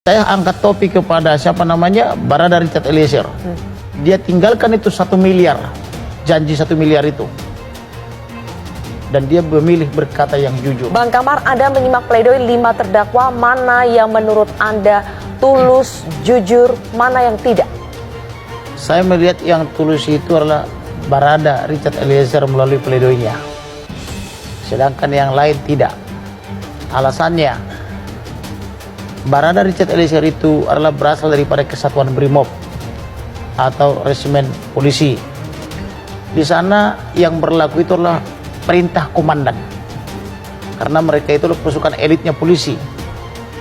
Saya angkat topik kepada siapa namanya, Barada Richard Eliezer. Dia tinggalkan itu 1 miliar, janji 1 miliar itu. Dan dia memilih berkata yang jujur. Bang Kamar, Anda menyimak pledoi 5 terdakwa, mana yang menurut Anda tulus, jujur, mana yang tidak? Saya melihat yang tulus itu adalah Barada Richard Eliezer melalui pledoinya. Sedangkan yang lain tidak. Alasannya, Barada Richard Eliezer itu adalah berasal daripada Kesatuan Brimob atau resimen polisi. Di sana yang berlaku itu adalah perintah komandan, karena mereka itu pasukan elitnya polisi,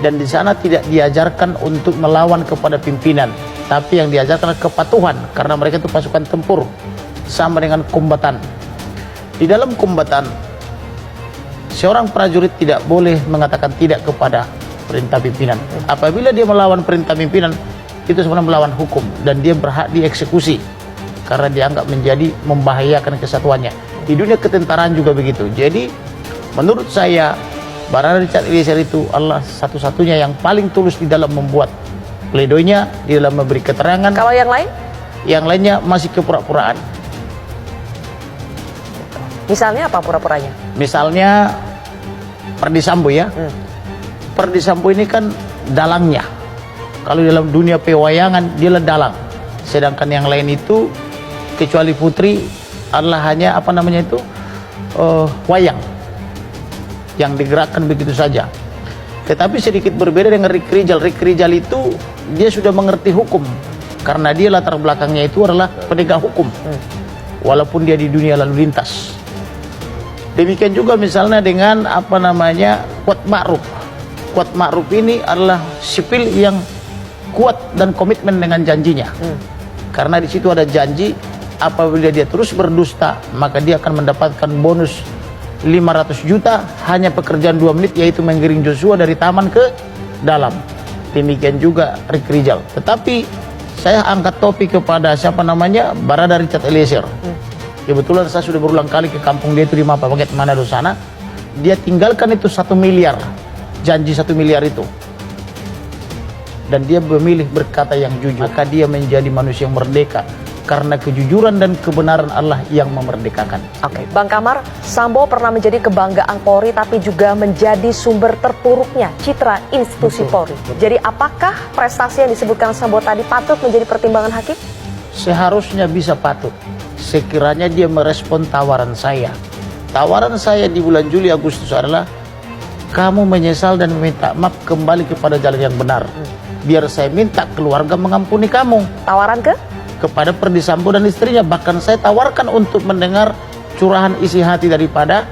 dan di sana tidak diajarkan untuk melawan kepada pimpinan, tapi yang diajarkan adalah kepatuhan, karena mereka itu pasukan tempur sama dengan kombatan. Di dalam kombatan, seorang prajurit tidak boleh mengatakan tidak kepada perintah pimpinan. Apabila dia melawan perintah pimpinan, itu sebenarnya melawan hukum dan dia berhak dieksekusi karena dianggap menjadi membahayakan kesatuannya. Di dunia ketentaraan juga begitu. Jadi menurut saya Barada Richard Eliezer itu adalah satu-satunya yang paling tulus di dalam membuat pledoinya, di dalam memberi keterangan. Kalau yang lain? Yang lainnya masih kepura-puraan. Misalnya apa pura-puranya? Misalnya Perdi Sambo ya. Perdi Sambo ini kan dalangnya. Kalau dalam dunia pewayangan dia adalah dalang. Sedangkan yang lain itu kecuali Putri adalah hanya apa namanya itu wayang yang digerakkan begitu saja. Tetapi sedikit berbeda dengan Rick Rijal. Rick Rijal itu dia sudah mengerti hukum karena dia latar belakangnya itu adalah penegak hukum. Walaupun dia di dunia lalu lintas. Demikian juga misalnya dengan apa namanya Kuat Ma'ruf. Kuat Ma'ruf ini adalah sipil yang kuat dan komitmen dengan janjinya. Karena di situ ada janji, apabila dia terus berdusta, maka dia akan mendapatkan bonus 500 juta hanya pekerjaan 2 menit, yaitu menggiring Joshua dari taman ke dalam. Demikian juga Rick Rijal. Tetapi saya angkat topik kepada siapa namanya, Barada Richard Eliezer. Kebetulan saya sudah berulang kali ke kampung dia itu di Mapapaget, Manado sana. Dia tinggalkan itu 1 miliar, janji 1 miliar itu. Dan dia memilih berkata yang jujur. Maka dia menjadi manusia yang merdeka. Karena kejujuran dan kebenaran Allah yang memerdekakan. Oke, Bang Kamar, Sambo pernah menjadi kebanggaan Polri tapi juga menjadi sumber terpuruknya citra institusi Polri. Jadi apakah prestasi yang disebutkan Sambo tadi patut menjadi pertimbangan hakim? Seharusnya bisa patut. Sekiranya dia merespon tawaran saya. Tawaran saya di bulan Juli Agustus adalah kamu menyesal dan meminta maaf, kembali kepada jalan yang benar. Biar saya minta keluarga mengampuni kamu. Tawaran ke? Kepada Perdi Sambo dan istrinya. Bahkan saya tawarkan untuk mendengar curahan isi hati daripada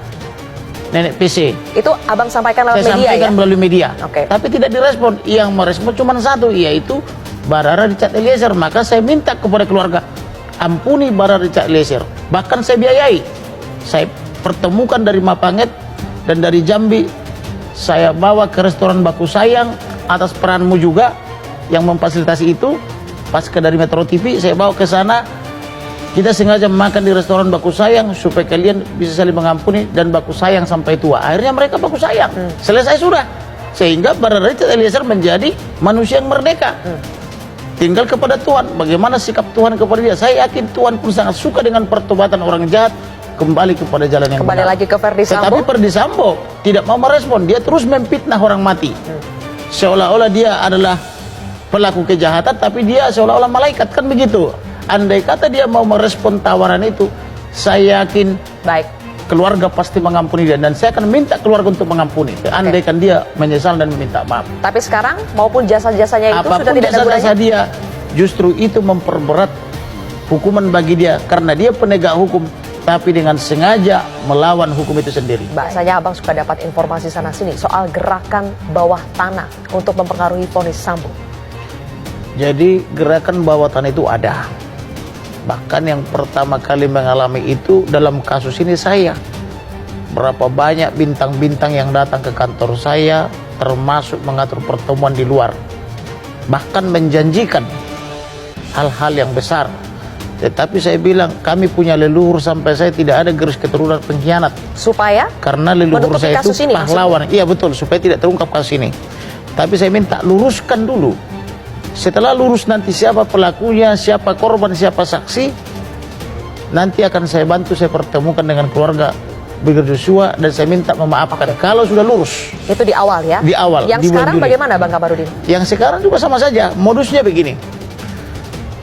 nenek PC. Itu abang sampaikan lewat saya media sampaikan ya? melalui media. Oke. Tapi tidak direspon. Yang merespon cuma satu, yaitu Barada Richard Eliezer. Maka saya minta kepada keluarga, ampuni Barada Richard Eliezer. Bahkan saya biayai. Saya pertemukan dari Mapanget dan dari Jambi. Saya bawa ke restoran Baku Sayang atas peranmu juga yang memfasilitasi itu. Pasca dari Metro TV saya bawa ke sana. Kita sengaja makan di restoran Baku Sayang supaya kalian bisa saling mengampuni dan baku sayang sampai tua. Akhirnya mereka baku sayang. Selesai sudah. Sehingga Barada Richard Eliezer menjadi manusia yang merdeka. Tinggal kepada Tuhan. Bagaimana sikap Tuhan kepada dia. Saya yakin Tuhan pun sangat suka dengan pertobatan orang jahat. Kembali kepada jalan yang Kembali benar. lagi ke Perdi Sambo. Tetapi Perdi Sambo tidak mau merespon. Dia terus memfitnah orang mati. Seolah-olah dia adalah pelaku kejahatan, tapi dia seolah-olah malaikat, kan begitu. Andai kata dia mau merespon tawaran itu, saya yakin Baik. keluarga pasti mengampuni dia, dan saya akan minta keluarga untuk mengampuni. Andaikan dia menyesal dan meminta maaf. Tapi sekarang maupun jasa-jasanya itu sudah Apapun tidak ada jasa-jasa gunanya. dia, justru itu memperberat hukuman bagi dia, karena dia penegak hukum, tapi dengan sengaja melawan hukum itu sendiri. Bahasanya abang suka dapat informasi sana-sini soal gerakan bawah tanah untuk mempengaruhi vonis Sambo. Jadi gerakan bawah tanah itu ada. Bahkan yang pertama kali mengalami itu dalam kasus ini saya. Berapa banyak bintang-bintang yang datang ke kantor saya, termasuk mengatur pertemuan di luar. Bahkan menjanjikan hal-hal yang besar. Tetapi saya bilang, kami punya leluhur sampai saya tidak ada garis keturunan pengkhianat. Supaya? Karena leluhur menutupi saya itu kasus ini, pahlawan. Iya betul, supaya tidak terungkap kasus ini. Tapi saya minta luruskan dulu. Setelah lurus nanti siapa pelakunya, siapa korban, siapa saksi, nanti akan saya bantu, saya pertemukan dengan keluarga Brigadir Joshua dan saya minta memaafkan. Kalau sudah lurus. Itu di awal ya? Di awal. Yang di bulan sekarang Juli. bagaimana Bang Kamarudin? Yang sekarang juga sama saja. Modusnya begini.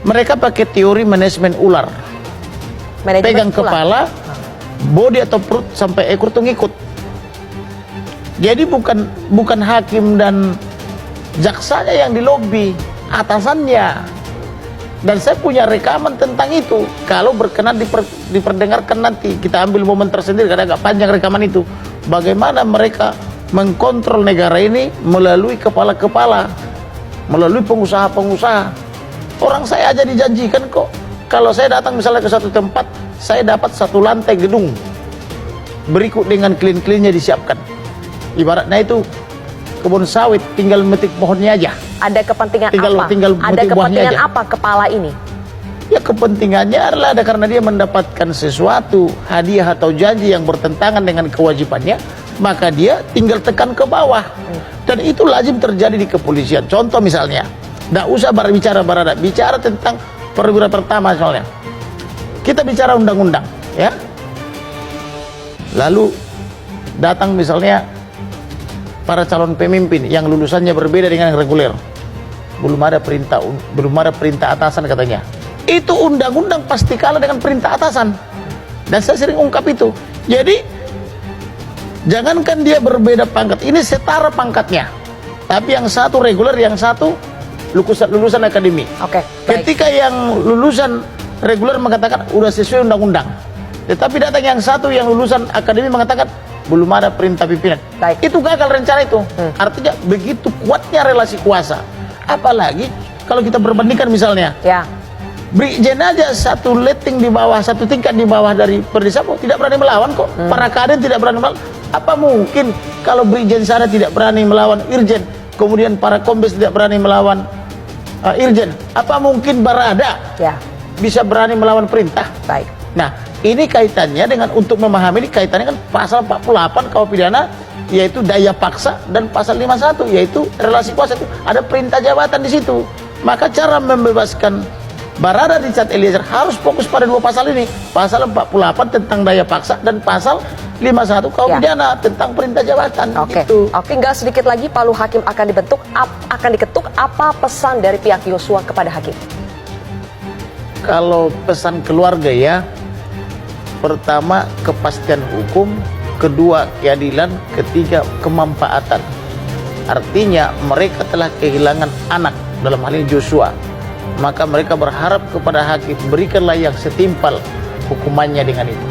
Mereka pakai teori manajemen ular. Manajemen Pegang ular. kepala, bodi atau perut sampai ekor tuh ngikut. Jadi bukan hakim dan jaksanya yang dilobi, atasannya. Dan saya punya rekaman tentang itu. Kalau berkenan diperdengarkan nanti, kita ambil momen tersendiri karena agak panjang rekaman itu. Bagaimana mereka mengkontrol negara ini melalui kepala-kepala, melalui pengusaha-pengusaha. Orang saya aja dijanjikan kok. Kalau saya datang misalnya ke satu tempat, saya dapat satu lantai gedung. Berikut dengan klin-klinnya disiapkan. Ibaratnya itu kebun sawit, tinggal metik pohonnya aja. Ada kepentingan Tinggal apa? metik Ada buahnya kepentingan aja. apa kepala ini? Ya kepentingannya adalah ada karena dia mendapatkan sesuatu, hadiah atau janji yang bertentangan dengan kewajibannya, maka dia tinggal tekan ke bawah. Dan itu lazim terjadi di kepolisian. Contoh misalnya, tidak usah berbicara Barada, bicara tentang perwira pertama soalnya. Kita bicara undang-undang, ya. Lalu datang misalnya para calon pemimpin yang lulusannya berbeda dengan yang reguler. Belum ada perintah atasan katanya. Itu undang-undang pasti kalah dengan perintah atasan. Dan saya sering ungkap itu. Jadi jangankan dia berbeda pangkat, ini setara pangkatnya. Tapi yang satu reguler, yang satu lulusan akademi. Oke, baik. Ketika yang lulusan reguler mengatakan udah sesuai undang-undang, tetapi datang yang satu yang lulusan akademi mengatakan belum ada perintah pimpinan. Baik. Itu gagal rencana itu. Artinya begitu kuatnya relasi kuasa. Apalagi kalau kita berbandingkan misalnya, Ya. Brigjen aja satu letting di bawah, satu tingkat di bawah dari Perdisambo tidak berani melawan kok. Para kader tidak berani melawan. Apa mungkin kalau Brigjen sana tidak berani melawan Irjen, kemudian para kombes tidak berani melawan Irjen? Apa mungkin Barada Ya. bisa berani melawan perintah? Baik. Nah, ini kaitannya dengan untuk memahami ini kaitannya kan pasal 48 KUH pidana, yaitu daya paksa, dan pasal 51 yaitu relasi kuasa. Itu ada perintah jabatan di situ. Maka cara membebaskan Barada Richard Eliezer harus fokus pada dua pasal ini, pasal 48 tentang daya paksa dan pasal 51 KUH Ya. pidana tentang perintah jabatan. Oke. Gitu. Oke, tinggal sedikit lagi palu hakim akan dibentuk, akan diketuk. Apa pesan dari pihak Joshua kepada hakim? Kalau pesan keluarga ya, pertama kepastian hukum, kedua keadilan, ketiga kemanfaatan. Artinya mereka telah kehilangan anak, dalam hal ini Joshua. Maka mereka berharap kepada hakim, berikanlah yang setimpal hukumannya dengan itu.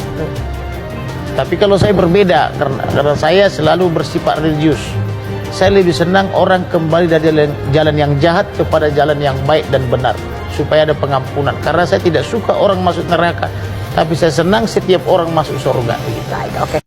Tapi kalau saya berbeda, karena saya selalu bersifat religius. Saya lebih senang orang kembali dari jalan yang jahat kepada jalan yang baik dan benar, supaya ada pengampunan. Karena saya tidak suka orang masuk neraka, tapi saya senang setiap orang masuk surga. Baik, oke.